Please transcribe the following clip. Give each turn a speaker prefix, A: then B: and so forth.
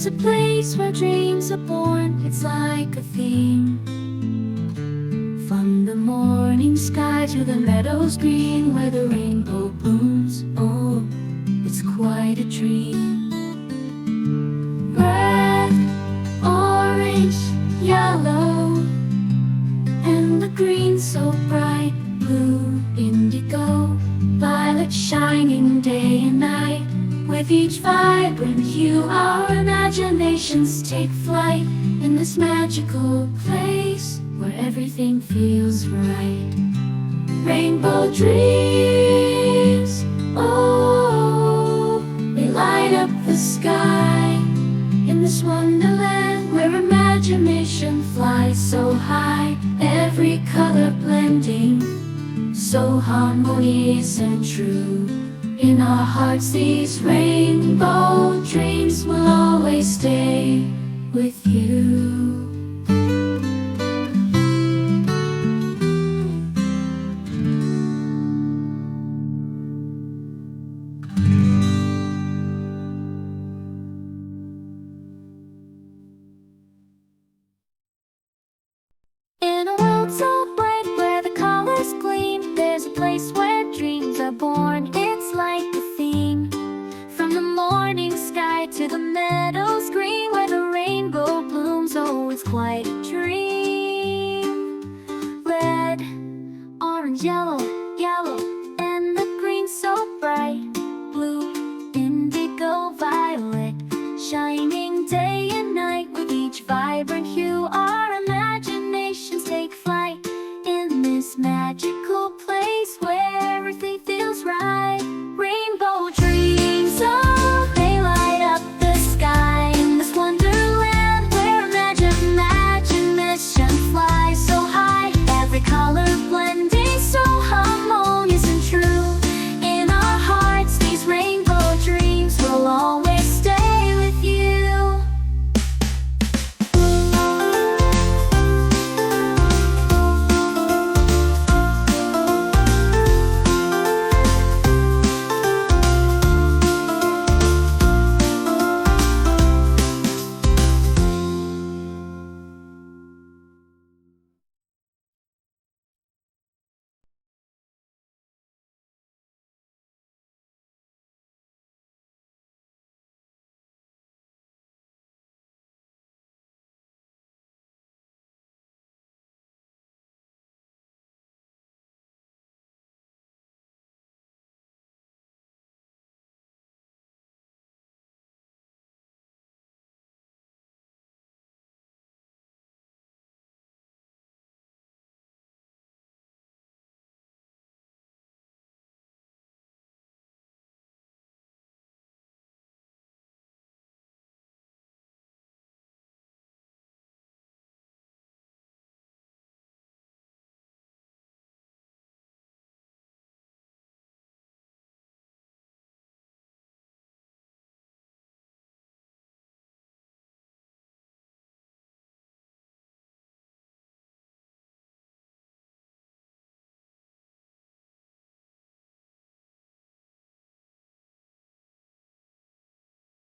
A: a place where dreams are born. It's like a theme. From the morning sky to the meadows green where the rainbow blooms. Oh, it's quite a dream. Red, orange, yellow, and the green so bright. Blue, indigo, violet shining day and night. With each vibrant hue our imaginations take flight. In this magical place where everything feels right. Rainbow dreams, oh, they light up the sky. In this wonderland where imagination flies so high. Every color blending, so harmonious and true. In our hearts these rainbow dreams will always stay with you. In a world so bright where the colors gleam, there's a place where dreams are born. It's like a theme. From the morning sky to the meadows green where the rainbow blooms. Oh, it's quite a dream. Red, orange, yellow,